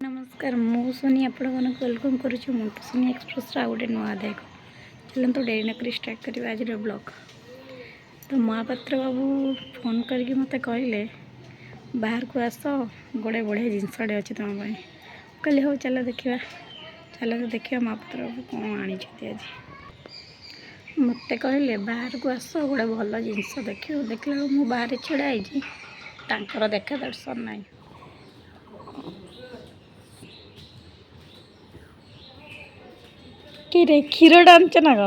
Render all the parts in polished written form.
नमस्कार मु सोनी आपण वेलकम करुछु मोटू सोनी एक्सप्रेस गोटे नुआ देख चलते डेरी नकरी स्टार्ट करवा आज ब्लॉग। तो महापात्र बाबू फोन करके मत कहले बाहर को आस गोटे बढ़िया जिनसटे अच्छे तुम कहली हो चल देखा चल देखा महापात्र बाबू कौन आनी आज मत कहले बाहर को आस गोटे भल जिनस देख देखला मु बाहर छड़ा देखा दर्शन ना कि रे क्षीर डांच ना ग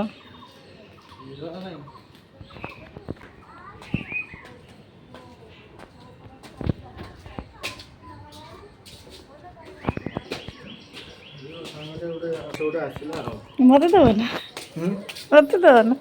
मत दब ना मत दब ना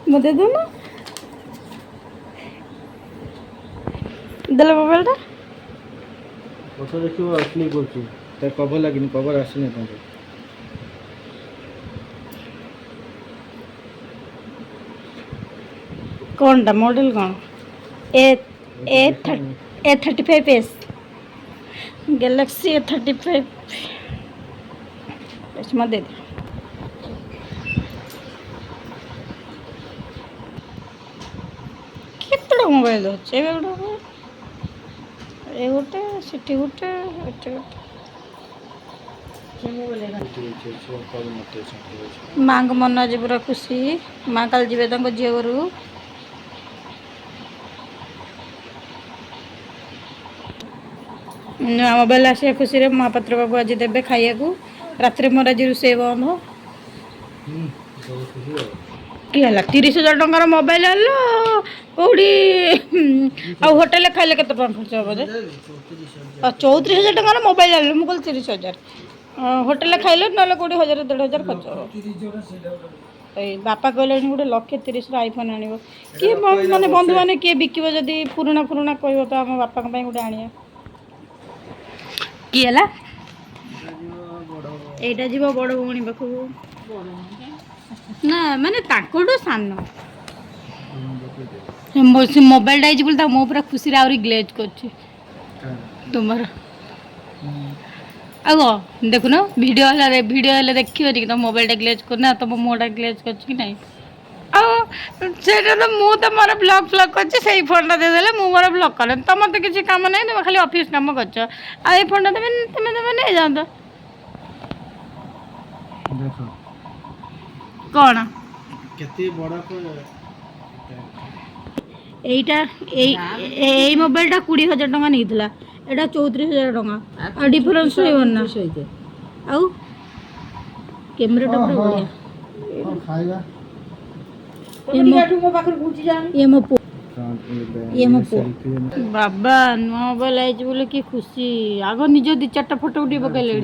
मत दो ना देला मोबाइल टा फोटो देखियो असली करछु त कवर लागिनी कवर आसीने तंगे कौन टा मॉडल कौन A35s गैलेक्सी A35 इसमें दे दे केतटा मोबाइल अच्छे ए गोटे सिटी गोटे एटे माँ को मन आज पूरा खुशी माँ कल जी झील घर मोबाइल आसा खुशी रे महापात्र बाबू आज देवे खाइया रात मोर आज रोसे बंद हो किला 30,000 टंकार मोबाइल आल कौड़ी होटेल खाइले केते खर्च हम जे 34,000 टंकार मोबाइल आल मुझे 30,000 होटेल खाइले ना कौड़ी 1,000-1,500 खर्च हम बापा कहले गोटे 1,30,000 आईफोन आण किए माने बंधु मैंने किए बिकब जदि पुराणा पुराणा कह तो आम बापा गोटे आने किए एटा जीव बड़ भौणी पाखक ना माने ताकोडो सान मोबाइल डाइज बोलता मो पूरा खुशी रे आउरी ग्लेज करछि तुमर आगो देखु न वीडियो हला देखियो कि तो मोबाइल टा ग्लेज करना तो मोटा ग्लेज करछि कि नहीं आ सेटा तो मु तो मोर ब्लॉग करछि सेही फोन टा दे देले मु मोर ब्लॉग कर तो मते किछि काम नै तुम खाली ऑफिस काम करछ आ ए फोन टा तुम नै जांदो देखो कौन केते बड़ा को एटा ए मोबाइल टा 20,000 टका नैथिला एटा 34,000 टका आ डिफरेंस होइबन ना आउ कैमरा टा बड़ा बढ़िया खाएगा ये मो बाबा नुआ मोबाइल आई बोले कि खुशी आग निज 2-4 फोटो उठी पकैले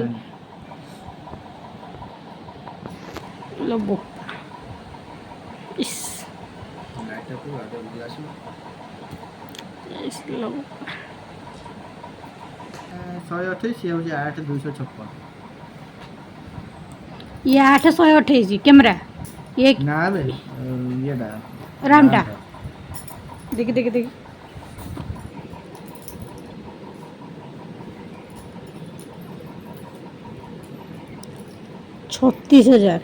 लो बो इस लो 128 ये हो 8,256 ये 828 कैमरा ये ना बे ये डा रामटा देख देख देख 36,000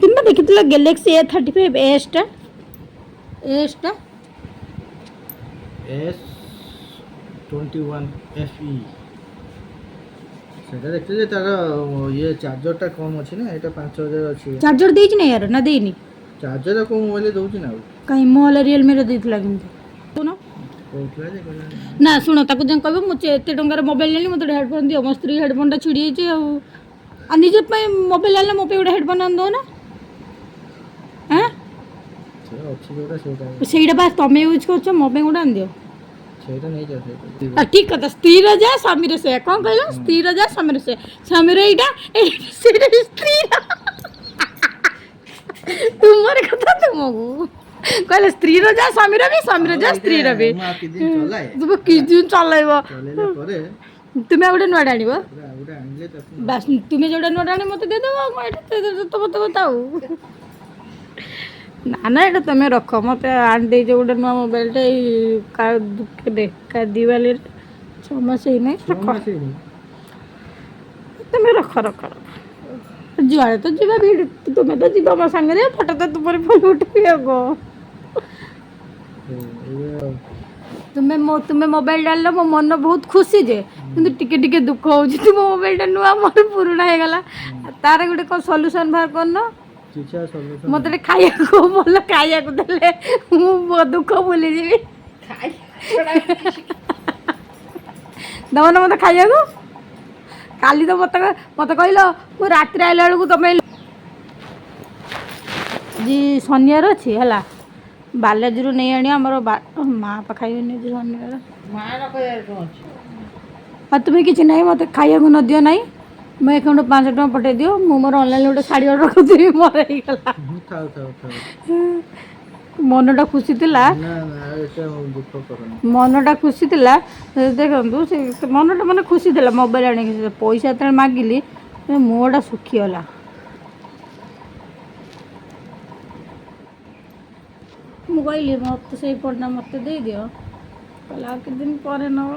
कितना देखिथिला गैलेक्सी A35 एस टा S21 FE सेटा देखते जे तार ये चार्जर टा कम अछि ना एटा 5,000 अछि चार्जर देछि ना यार ना देइनी चार्जर को मोबाइल दउछि ना कहीं मोल रियलमी रे देथिला किंतु सुनो कोथला जे ना सुनो ताको जं कहबो मु एते टंकार मोबाइल लेली मते हेडफोन दियो मो स्त्री हेडफोन टा छिड़ी ଯାଇଛି आ निजे पे मोबाइल आले मो पे गोटे हेडफोन आन दो ना हां से अछि जोटा सेटा सेटा बस तमे यूज करछ मो पे गोटे आन दियो ସେଇଟା ନେଇଯାଅ ସେଇଟା। ଠିକ୍ କଥା ସ୍ତ୍ରୀର ଯା ସ୍ୱାମୀର ସେ କ'ଣ କହିଲ ସ୍ତ୍ରୀର ଯା ସ୍ୱାମୀର ସେ ସ୍ୱାମୀର ଏଇଟା ସେଇଟା ସ୍ତ୍ରୀର ତୁମର କଥା ତୁମକୁ କହିଲେ ସ୍ତ୍ରୀର ଯା ସ୍ୱାମୀର ବି ସ୍ୱାମୀର ଯା ସ୍ତ୍ରୀର ବି ମୁଁ ଆଉ କିଛି ଦିନ ଚଲାଏ। ତୁମେ କିଛି ଦିନ ଚଲେଇବ ଚଲେଇଲା ପରେ ତୁମେ ଆଉ ଗୋଟେ ନୂଆଟା ଆଣିବ ପୁରା ଆଉ ଗୋଟେ ଆଣିଲେ ତାକୁ ବାସ୍ ତୁମେ ଯୋଉଟା ନୂଆଟା ଆଣି ମୋତେ ଦେଇଦେବ ଆଉ କ'ଣ ଏଇଟା ତମ କଥା ଆଉ ନା ନା ଏଇଟା ତୁମେ ରଖ ମୋତେ ଆଣିଦେଇଛ ଗୋଟେ ନୂଆ ମୋବାଇଲଟା ଏଇ କେବେ ଦିୱାଲିରେ 6 ମାସ ହେଇନାହିଁ ରଖ ତୁମେ ରଖ ରଖ ରଖ ଯୁଆଡ଼େ ତ ଯିବା ଭିଡ଼ ତୁମେ ତ ଯିବ ମୋ ସାଙ୍ଗରେ ଫଟୋ ତ ତୁମର ଫୋନ ଉଠେଇ ଆଗ ତୁମେ ମୋବାଇଲ ଆଣିଲ ମୋ ମନ ବହୁତ ଖୁସି ଯେ କିନ୍ତୁ ଟିକେ ଟିକେ ଦୁଃଖ ହେଉଛି ତୁମ ମୋବାଇଲଟା ନୂଆ ମୋର ପୁରୁଣା ହେଇଗଲା ତାର ଗୋଟେ କ'ଣ ସଲ୍ୟୁସନ୍ ବାହାର କରୁନ ମୋତେ ଟିକେ ଖାଇବାକୁ ଭଲ ଖାଇବାକୁ ଦେଲେ ମୁଁ ମୋ ଦୁଃଖ ଭୁଲିଯିବି ଦେବ ନା ମୋତେ ଖାଇବାକୁ କାଲି ତ ମୋତେ କହିଲ ମୁଁ ରାତିରେ ଆଇଲା ବେଳକୁ ତୁମେ ଆଜି ଶନିବାର ଅଛି ହେଲା ବାଲାଜୀରୁ ନେଇ ଆଣିବ ଆମର ମା ପା ଖାଇବେନି ଆଜି ଶନିବାର ଆଉ ତୁମେ କିଛି ନାହିଁ ମୋତେ ଖାଇବାକୁ ନ ଦିଅ ନାହିଁ ମୁଁ ଏକାଉଣ୍ଟ 500 ଟଙ୍କା ପଠାଇ ଦିଅ ମୁଁ ମୋର ଅନଲାଇନ୍ରେ ଗୋଟେ ଶାଢ଼ୀ ଅର୍ଡ଼ର କରିଦେବି ମୋର ହେଇଗଲା ମନଟା ଖୁସି ଥିଲା ମନଟା ଖୁସି ଥିଲା ଦେଖନ୍ତୁ ସେ ମନଟା ମାନେ ଖୁସି ଥିଲା ମୋବାଇଲ ଆଣିକି ପଇସା ଯେତେବେଳେ ମାଗିଲି ମୁହଁଟା ଶୁଖିଗଲା ମୁଁ କହିଲି ମୋତେ ସେଇ ଫୋନ୍ଟା ମୋତେ ଦେଇଦିଅ କହିଲେ ଆଉ କେତେ ଦିନ ପରେ ନେବ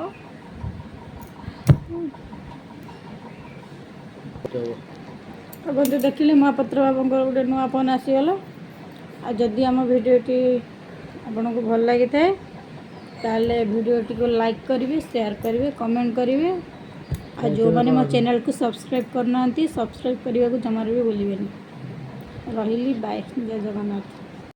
ଆପଣ ତ ଦେଖିଲେ ମହାପାତ୍ର ବାବୁଙ୍କର ଗୋଟେ ନୂଆ ଫୋନ୍ ଆସିଗଲା ଆଉ ଯଦି ଆମ ଭିଡ଼ିଓଟି ଆପଣଙ୍କୁ ଭଲ ଲାଗିଥାଏ ତାହେଲେ ଭିଡ଼ିଓଟିକୁ ଲାଇକ୍ କରିବେ ସେୟାର କରିବେ କମେଣ୍ଟ କରିବେ ଆଉ ଯେଉଁମାନେ ମୋ ଚ୍ୟାନେଲକୁ ସବସ୍କ୍ରାଇବ୍ କରୁନାହାନ୍ତି ସବସ୍କ୍ରାଇବ୍ କରିବାକୁ ଜମାରୁ ବି ଭୁଲିବେନି ରହିଲି ବାଏ ଜୟ ଜଗନ୍ନାଥ।